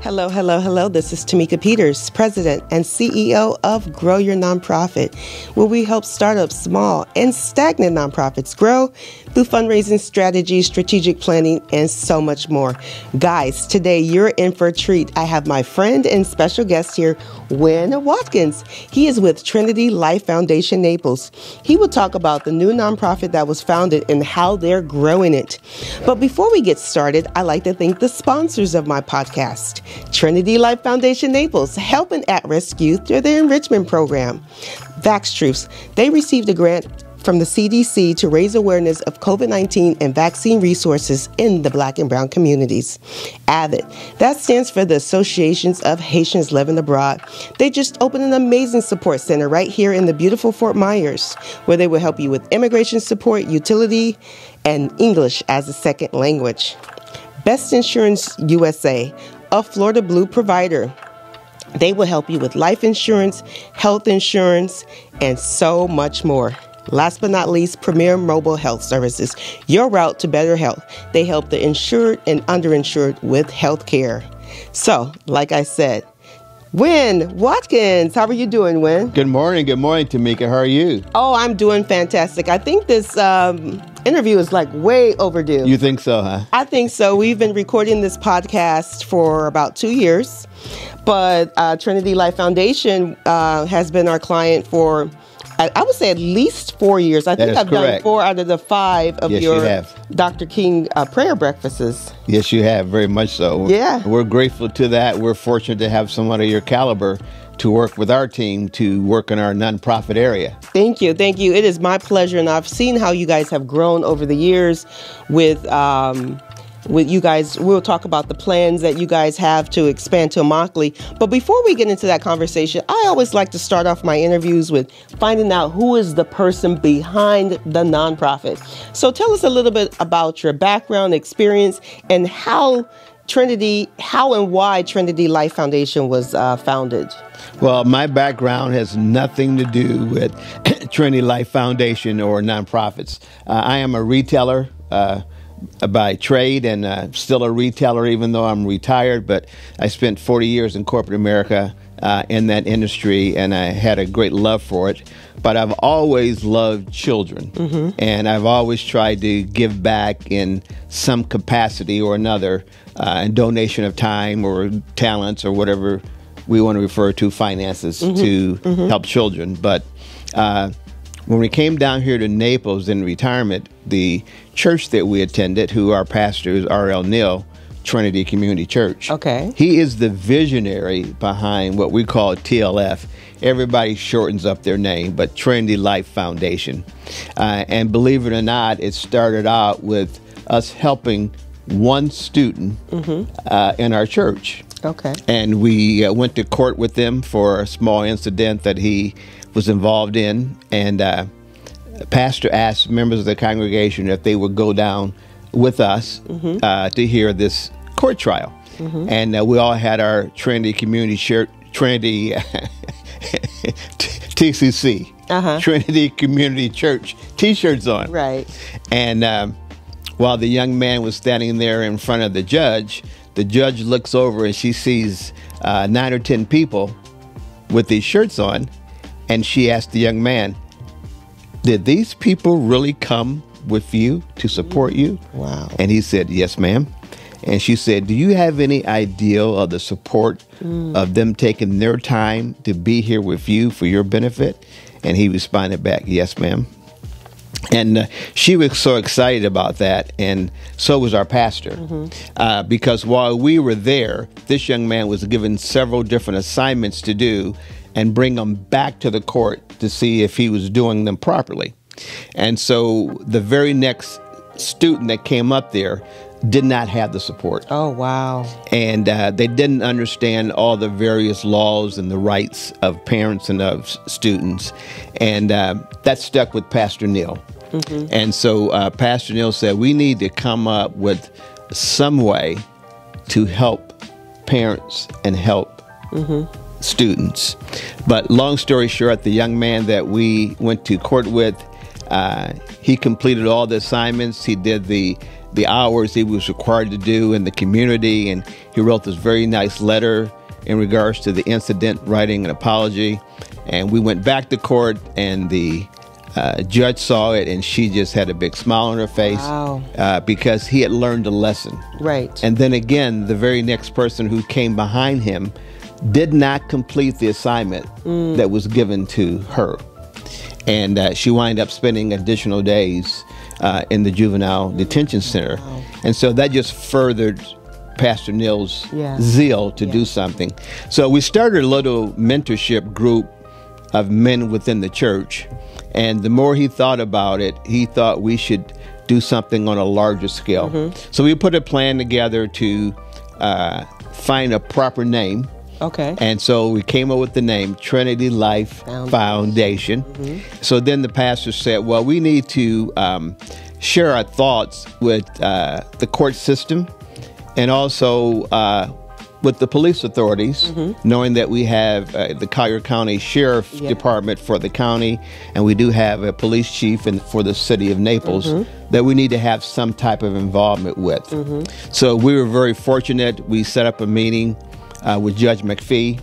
Hello, hello, hello. This is Tamika Peters, President and CEO of Grow Your Nonprofit, where we help startups, small and stagnant nonprofits grow through fundraising strategies, strategic planning, and so much more. Guys, today you're in for a treat. I have my friend and special guest here, Wynn Watkins. He is with Trinity Life Foundation Naples. He will talk about the new nonprofit that was founded and how they're growing it. But before we get started, I'd like to thank the sponsors of my podcast. Trinity Life Foundation Naples, helping at-risk youth through their enrichment program. Vaxtruths, they received a grant from the CDC to raise awareness of COVID-19 and vaccine resources in the Black and Brown communities. AVID, that stands for the Associations of Haitians Living Abroad. They just opened an amazing support center right here in the beautiful Fort Myers, where they will help you with immigration support, utility, and English as a second language. Best Insurance USA, a Florida Blue provider. They will help you with life insurance, health insurance, and so much more. Last but not least, Premier Mobile Health Services, your route to better health. They help the insured and underinsured with health care. So, like I said, Wynn Watkins, how are you doing, Wynn? Good morning, Tamika. How are you? Oh, I'm doing fantastic. I think this interview is like way overdue. You think so, huh? I think so. We've been recording this podcast for about 2 years, but Trinity Life Foundation has been our client for, I would say, at least 4 years. I think I've done 4 out of the 5 of your Dr. King prayer breakfasts. Yes, you have, very much so. Yeah. We're grateful to that. We're fortunate to have someone of your caliber to work with our team to work in our nonprofit area. Thank you. Thank you. It is my pleasure. And I've seen how you guys have grown over the years with you guys. We'll talk about the plans that you guys have to expand to Immokalee. But before we get into that conversation, I always like to start off my interviews with finding out who is the person behind the nonprofit. So tell us a little bit about your background, experience, and how and why Trinity Life Foundation was founded. Well, my background has nothing to do with Trinity Life Foundation or nonprofits. I am a retailer by trade and still a retailer even though I'm retired, but I spent 40 years in corporate America in that industry, and I had a great love for it. But I've always loved children, and I've always tried to give back in some capacity or another, in donation of time or talents or whatever we want to refer to, finances, to help children. But when we came down here to Naples in retirement, the church that we attended, who our pastor is R.L. Neal, Trinity Community Church. Okay. He is the visionary behind what we call TLF. Everybody shortens up their name, but Trinity Life Foundation. And believe it or not, it started out with us helping one student in our church. Okay. And we went to court with them for a small incident that he was involved in, and pastor asked members of the congregation if they would go down with us to hear this court trial. And we all had our Trinity Community Church, Trinity TCC, Trinity Community Church T-shirts on. Right. And while the young man was standing there in front of the judge looks over and she sees 9 or 10 people with these shirts on. And she asked the young man, "Did these people really come with you to support you?" Wow. And he said, "Yes, ma'am." And she said, "Do you have any idea of the support of them taking their time to be here with you for your benefit?" And he responded back, "Yes, ma'am." And she was so excited about that, and so was our pastor, because while we were there, this young man was given several different assignments to do and bring them back to the court to see if he was doing them properly. And so the very next student that came up there did not have the support. Oh, wow. And they didn't understand all the various laws and the rights of parents and of students. And that stuck with Pastor Neal. And so Pastor Neal said, we need to come up with some way to help parents and help students. But long story short, the young man that we went to court with, he completed all the assignments. He did the hours he was required to do in the community, and he wrote this very nice letter in regards to the incident, writing an apology. And we went back to court, and the judge saw it, and she just had a big smile on her face. Wow. Because he had learned a lesson. Right. And then again, the very next person who came behind him did not complete the assignment that was given to her. And she wound up spending additional days in the juvenile detention center. Wow. And so that just furthered Pastor Neil's zeal to do something. So we started a little mentorship group of men within the church. And the more he thought about it, he thought we should do something on a larger scale. So we put a plan together to find a proper name. Okay. And so we came up with the name Trinity Life Foundation. So then the pastor said, well, we need to share our thoughts with the court system and also with the police authorities, knowing that we have the Collier County Sheriff Department for the county, and we do have a police chief for the city of Naples that we need to have some type of involvement with. So we were very fortunate. We set up a meeting with Judge McPhee,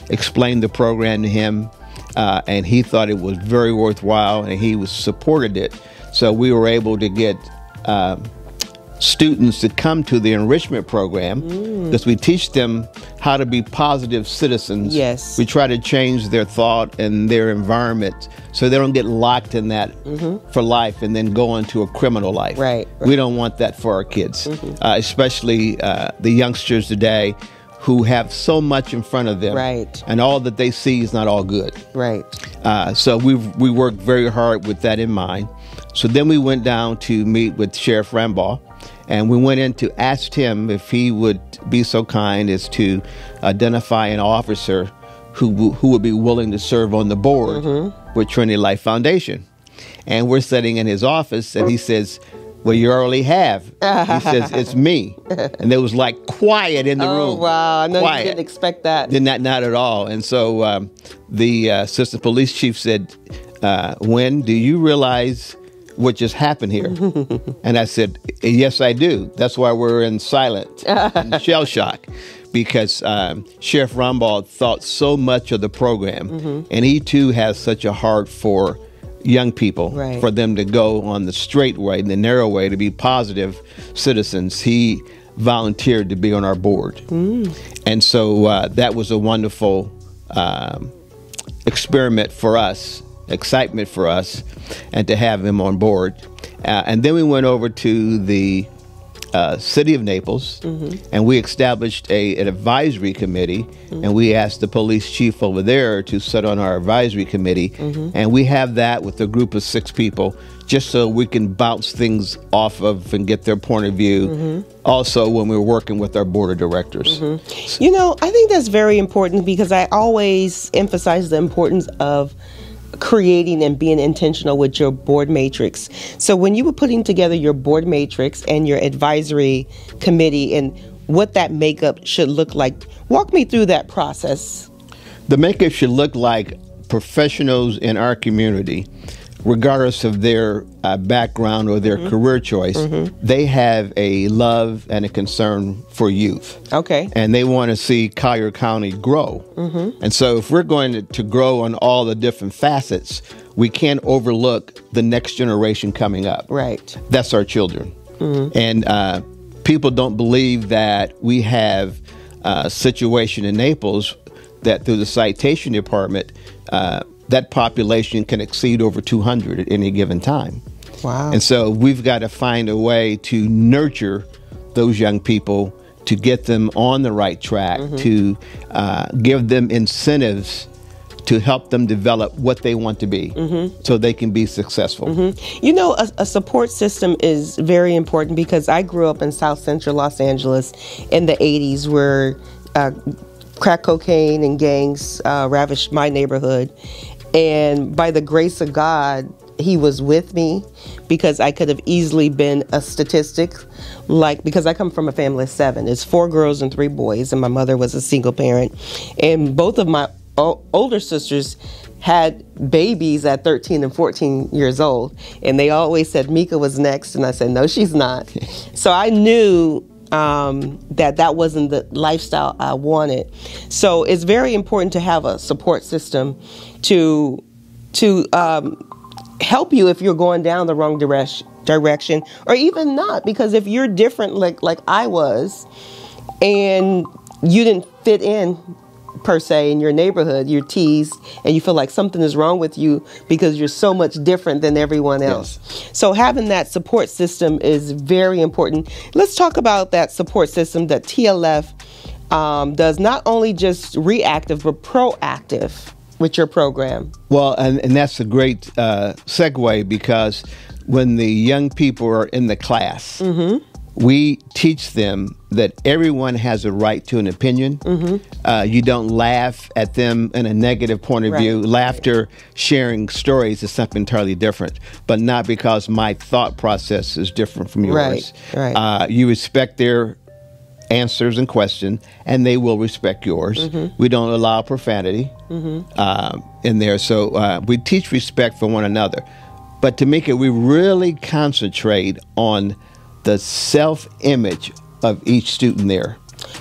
explained the program to him, and he thought it was very worthwhile, and he supported it. So we were able to get students to come to the enrichment program because we teach them how to be positive citizens. Yes. We try to change their thought and their environment so they don't get locked in that for life and then go into a criminal life. Right. We don't want that for our kids, especially the youngsters today who have so much in front of them. Right. And all that they see is not all good. Right. So we worked very hard with that in mind. So then we went down to meet with Sheriff Rambaugh, and we went in to ask him if he would be so kind as to identify an officer who would be willing to serve on the board with Trinity Life Foundation. And we're sitting in his office, and he says, well, you already have. He says, it's me. And there was like quiet in the room. Oh, wow. I know quiet. You didn't expect that. Not at all. And so the assistant police chief said, Wynn, do you realize what just happened here? And I said, yes, I do. That's why we're in silent and shell shock, because Sheriff Rambaugh thought so much of the program, and he too has such a heart for young people, for them to go on the straight way, the narrow way, to be positive citizens. He volunteered to be on our board. And so that was a wonderful experiment for us, excitement for us, and to have him on board. And then we went over to the city of Naples, and we established an advisory committee, and we asked the police chief over there to sit on our advisory committee, and we have that with a group of 6 people, just so we can bounce things off of and get their point of view, also when we're working with our board of directors. You know, I think that's very important, because I always emphasize the importance of creating and being intentional with your board matrix. So when you were putting together your board matrix and your advisory committee and what that makeup should look like, walk me through that process. The makeup should look like professionals in our community, regardless of their background or their career choice. They have a love and a concern for youth. Okay. And they want to see Collier County grow. And so if we're going to grow on all the different facets, we can't overlook the next generation coming up. Right. That's our children. And people don't believe that we have a situation in Naples that through the citation department, that population can exceed over 200 at any given time. Wow. And so we've got to find a way to nurture those young people, to get them on the right track, to give them incentives to help them develop what they want to be so they can be successful. You know, a support system is very important, because I grew up in South Central Los Angeles in the 80s, where crack cocaine and gangs ravaged my neighborhood. And by the grace of God, he was with me, because I could have easily been a statistic, because I come from a family of 7. It's 4 girls and 3 boys, and my mother was a single parent. And both of older sisters had babies at 13 and 14 years old, and they always said Mika was next, and I said, no, she's not. So I knew that wasn't the lifestyle I wanted. So it's very important to have a support system to help you if you're going down the wrong direction, or even not, because if you're different like I was, and you didn't fit in per se in your neighborhood, you're teased and you feel like something is wrong with you because you're so much different than everyone else. Yes. So having that support system is very important. Let's talk about that support system that TLF does, not only just reactive but proactive with your program. Well, and that's a great segue, because when the young people are in the class, mm-hmm. we teach them that everyone has a right to an opinion. Mm-hmm. You don't laugh at them in a negative point of view. Laughter, sharing stories is something entirely different, but not because my thought process is different from yours. Right. You respect their answers and questions, and they will respect yours. Mm-hmm. We don't allow profanity in there. So we teach respect for one another. But Tamika, we really concentrate on the self-image of each student there.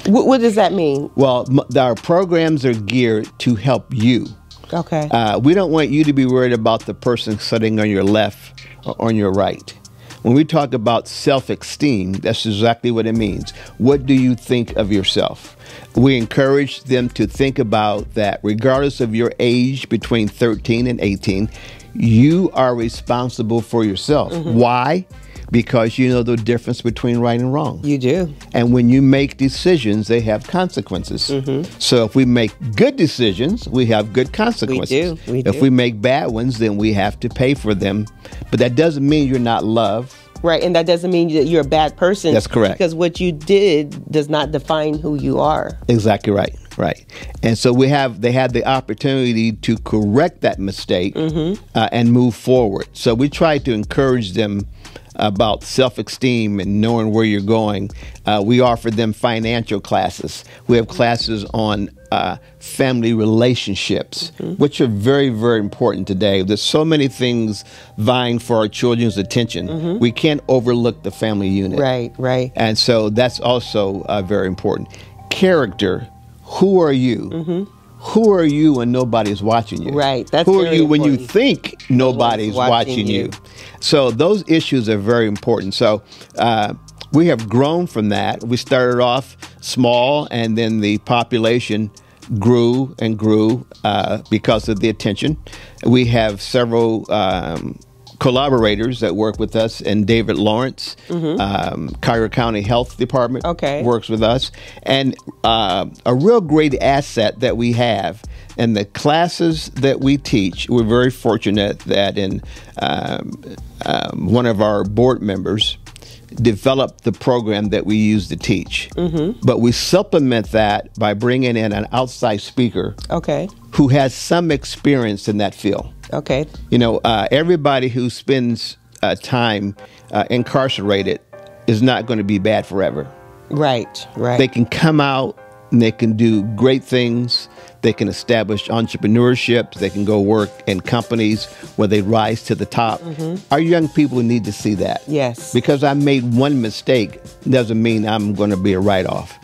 What does that mean? Well, our programs are geared to help you. Okay. We don't want you to be worried about the person sitting on your left or on your right. When we talk about self-esteem, that's exactly what it means. What do you think of yourself? We encourage them to think about that regardless of your age, between 13 and 18, you are responsible for yourself. Mm-hmm. Why? Because you know the difference between right and wrong. You do. And when you make decisions, they have consequences. Mm-hmm. So if we make good decisions, we have good consequences. We do. If we make bad ones, then we have to pay for them. But that doesn't mean you're not loved. Right, and that doesn't mean that you're a bad person. That's correct. Because what you did does not define who you are. Exactly right. Right. And so they had the opportunity to correct that mistake and move forward. So we try to encourage them about self-esteem and knowing where you're going. We offer them financial classes. We have classes on family relationships, which are very, very important today. There's so many things vying for our children's attention. We can't overlook the family unit. Right. And so that's also very important. Character. Who are you? Who are you when nobody's watching you? Right. That's Who are very you important. when you think nobody's watching you? So those issues are very important. So we have grown from that. We started off small, and then the population grew and grew because of the attention. We have several collaborators that work with us, and David Lawrence, Cuyahoga County Health Department works with us. And a real great asset that we have in the classes that we teach, we're very fortunate that in one of our board members developed the program that we use to teach. But we supplement that by bringing in an outside speaker who has some experience in that field. You know, everybody who spends time incarcerated is not going to be bad forever. Right. They can come out and they can do great things. They can establish entrepreneurship. They can go work in companies where they rise to the top. Our young people need to see that. Yes. Because I made one mistake doesn't mean I'm going to be a write-off.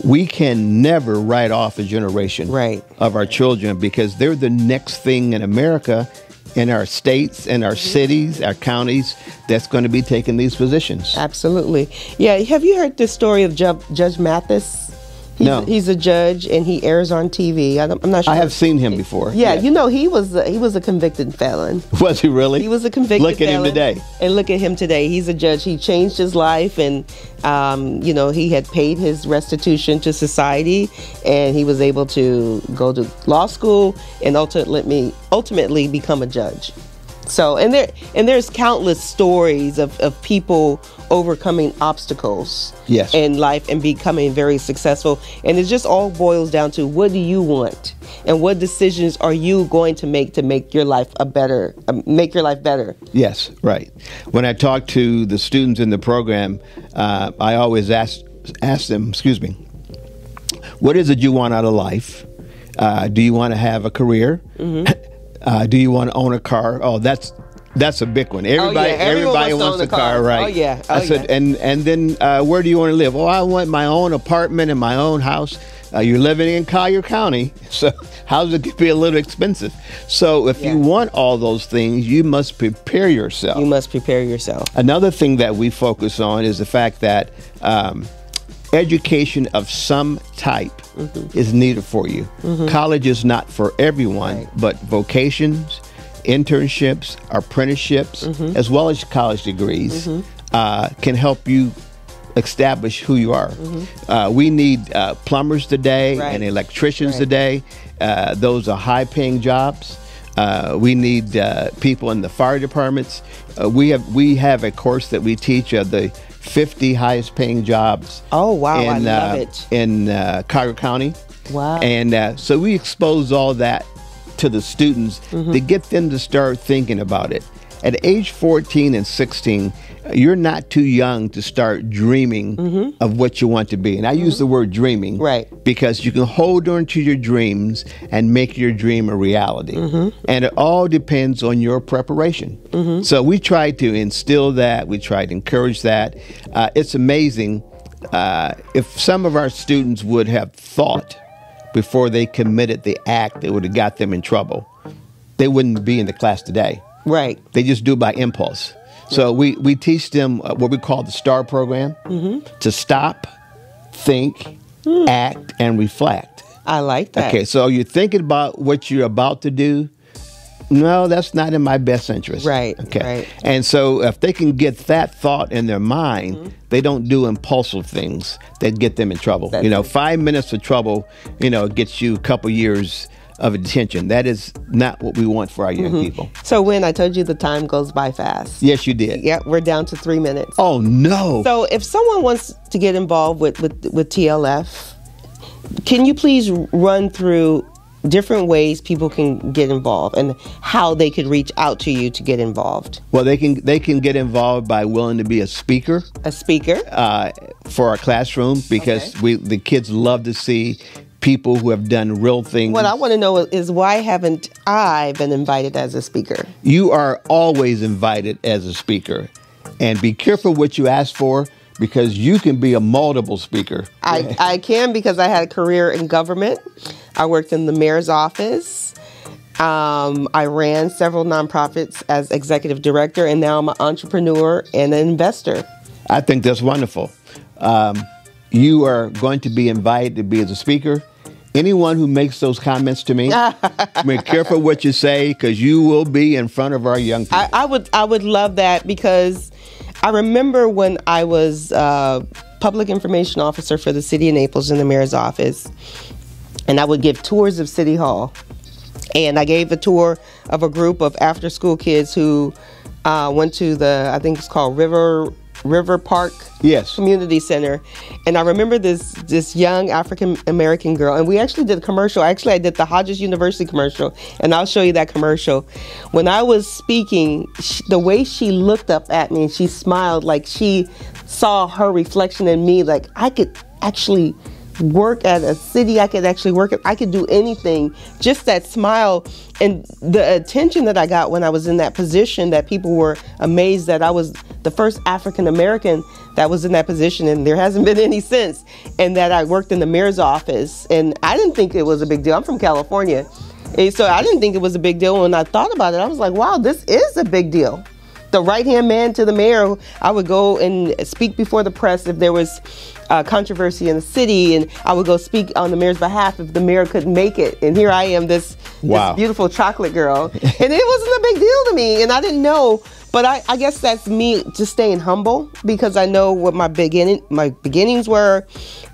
We can never write off a generation of our children, because they're the next thing in America, in our states, in our cities, our counties, that's going to be taking these positions. Absolutely. Yeah. Have you heard the story of Judge Mathis? No. He's a judge, and he airs on TV. I'm not sure. I have seen him before. Yeah, you know, he was a convicted felon. Was he really? He was a convicted felon. Look at him today. And look at him today. He's a judge. He changed his life, and you know, he had paid his restitution to society, and he was able to go to law school and ultimately become a judge. So, and there's countless stories of people overcoming obstacles in life and becoming very successful. And it just all boils down to, what do you want, and what decisions are you going to make your life better? Yes, right. When I talk to the students in the program, I always ask them, what is it you want out of life? Do you want to have a career? Do you want to own a car? Oh, that's a big one. Everybody wants a car, right? Oh yeah. I said, and then where do you want to live? Oh, I want my own apartment and my own house. You're living in Collier County, so how's it be a little expensive? So if you want all those things, you must prepare yourself. You must prepare yourself. Another thing that we focus on is the fact that education of some type is needed for you. College is not for everyone, but vocations, internships, apprenticeships, as well as college degrees can help you establish who you are. We need plumbers today and electricians today. Those are high-paying jobs. We need people in the fire departments. We have a course that we teach the 50 highest paying jobs. Oh wow, I love it. In Collier County. Wow. And so we expose all that to the students to get them to start thinking about it. At age 14 and 16, you're not too young to start dreaming of what you want to be. And I use the word dreaming because you can hold on to your dreams and make your dream a reality. And it all depends on your preparation. So we try to instill that. We try to encourage that. It's amazing if some of our students would have thought before they committed the act that would have got them in trouble, they wouldn't be in the class today. Right. They just do it by impulse. So we teach them what we call the STAR program, to stop, think, act, and reflect. I like that. Okay, so you're thinking about what you're about to do. No, that's not in my best interest. Right. Okay. Right. And so if they can get that thought in their mind, they don't do impulsive things that get them in trouble. That's 5 minutes of trouble, gets you a couple years of attention. That is not what we want for our young people. So Wynn, I told you the time goes by fast. Yes, you did. Yeah, we're down to 3 minutes. Oh no. So if someone wants to get involved with TLF, can you please run through different ways people can get involved and how they could reach out to you to get involved? Well, they can get involved by willing to be a speaker. A speaker? For our classroom, because the kids love to see people who have done real things. What I want to know is, why haven't I been invited as a speaker? You are always invited as a speaker. And be careful what you ask for, because you can be a multiple speaker. I can, because I had a career in government. I worked in the mayor's office. I ran several nonprofits as executive director, and now I'm an entrepreneur and an investor. I think that's wonderful. You are going to be invited to be as a speaker. Anyone who makes those comments to me, be careful what you say, because you will be in front of our young people. I would love that, because I remember when I was public information officer for the city of Naples in the mayor's office, and I would give tours of City Hall. And I gave a tour of a group of after-school kids who went to I think it's called River Park Community Center. And I remember this young African-American girl, and we actually did a commercial. Actually, I did the Hodges University commercial, and I'll show you that commercial. When I was speaking, the way she looked up at me and she smiled, like she saw her reflection in me, like I could actually work at a city, I could do anything. Just that smile and the attention that I got when I was in that position, that people were amazed that I was the first African American that was in that position, and there hasn't been any since, and that I worked in the mayor's office. And I didn't think it was a big deal. I'm from California, and so I didn't think it was a big deal. When I thought about it, I was like, wow, this is a big deal. The right-hand man to the mayor, I would go and speak before the press if there was controversy in the city, and I would go speak on the mayor's behalf if the mayor couldn't make it. And here I am, this beautiful chocolate girl. And it wasn't a big deal to me, and I didn't know. But I guess that's me just staying humble, because I know what my beginnings were,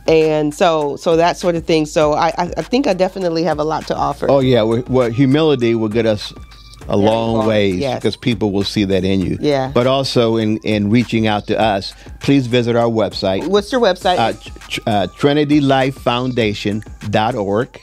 and so that sort of thing. So I think I definitely have a lot to offer. Oh yeah, well, humility will get us a long ways, because people will see that in you. Yeah. But also in reaching out to us, please visit our website. What's your website? TrinityLifeFoundation.org.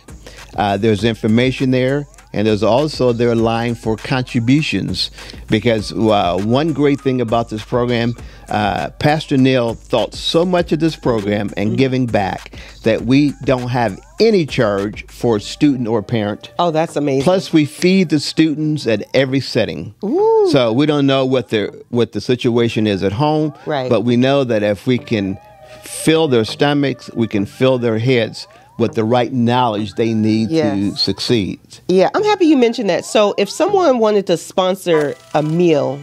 There's information there, And there's also their line for contributions, because one great thing about this program, Pastor Neil thought so much of this program and giving back that we don't have any charge for student or parent. Oh, that's amazing. Plus, we feed the students at every setting. Ooh. So we don't know what the situation is at home, right, but we know that if we can fill their stomachs, we can fill their heads with the right knowledge they need to succeed. Yeah, I'm happy you mentioned that. So if someone wanted to sponsor a meal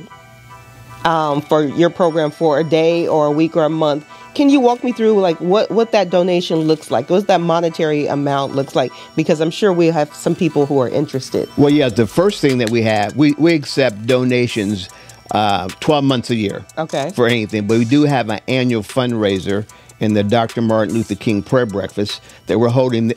for your program for a day or a week or a month, can you walk me through like what that donation looks like? What that monetary amount looks like? Because I'm sure we have some people who are interested. Well, yeah, the first thing that we have, we accept donations 12 months a year for anything. But we do have an annual fundraiser in the Dr. Martin Luther King Prayer Breakfast that we're holding,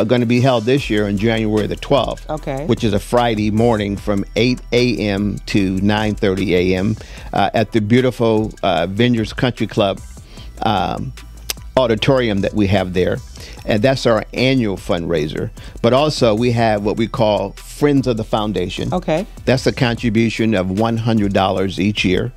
going to be held this year on January the 12th, which is a Friday morning from 8 a.m. to 9:30 a.m. At the beautiful Vineyards Country Club auditorium that we have there. And that's our annual fundraiser. But also we have what we call Friends of the Foundation. That's a contribution of $100 each year.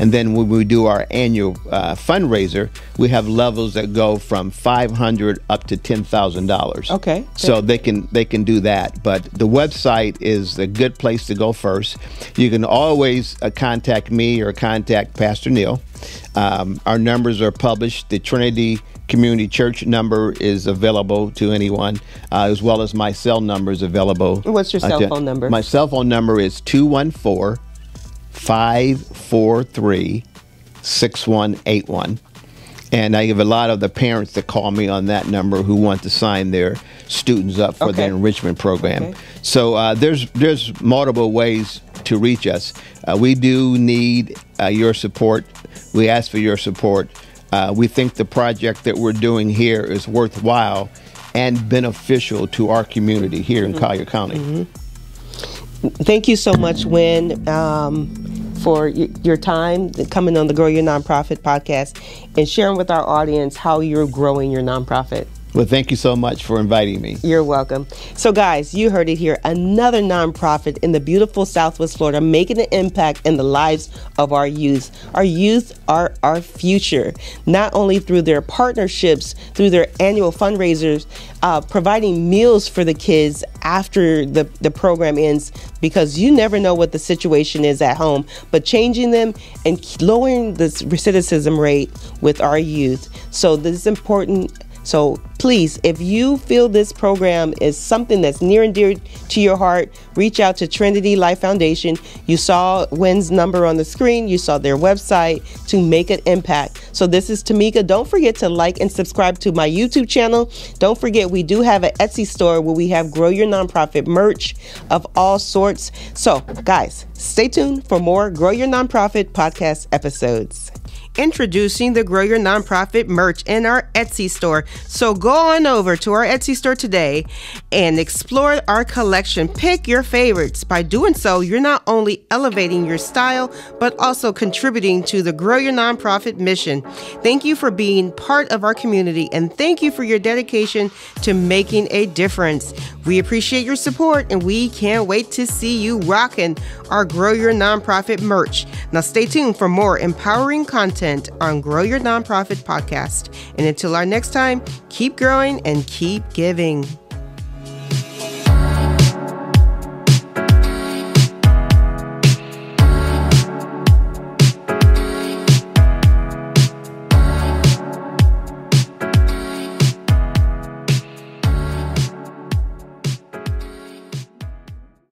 And then when we do our annual fundraiser, we have levels that go from $500 up to $10,000. So they can do that. But the website is a good place to go first. You can always contact me or contact Pastor Neil. Our numbers are published. The Trinity Community Church number is available to anyone, as well as my cell number is available. What's your cell phone number? My cell phone number is 214-543-6181. And I have a lot of the parents that call me on that number who want to sign their students up for the enrichment program. So there's multiple ways to reach us. We do need your support. We ask for your support. We think the project that we're doing here is worthwhile and beneficial to our community here in Collier County. Thank you so much, Wynn, for your time coming on the Grow Your Nonprofit podcast and sharing with our audience how you're growing your nonprofit. Well, thank you so much for inviting me. You're welcome. So, guys, you heard it here. Another nonprofit in the beautiful Southwest Florida making an impact in the lives of our youth. Our youth are our future, not only through their partnerships, through their annual fundraisers, providing meals for the kids after the program ends, because you never know what the situation is at home, but changing them and lowering the recidivism rate with our youth. So this is important. So please, if you feel this program is something that's near and dear to your heart, reach out to Trinity Life Foundation. You saw Wynn's number on the screen. You saw their website to make an impact. So this is Tamika. Don't forget to like and subscribe to my YouTube channel. Don't forget, we do have an Etsy store where we have Grow Your Nonprofit merch of all sorts. So guys, stay tuned for more Grow Your Nonprofit podcast episodes. Introducing the Grow Your Nonprofit merch in our Etsy store. So go on over to our Etsy store today and explore our collection. Pick your favorites. By doing so, you're not only elevating your style, but also contributing to the Grow Your Nonprofit mission. Thank you for being part of our community, and thank you for your dedication to making a difference. We appreciate your support, and we can't wait to see you rocking our Grow Your Nonprofit merch. Now stay tuned for more empowering content on Grow Your Nonprofit podcast. And until our next time, keep growing and keep giving.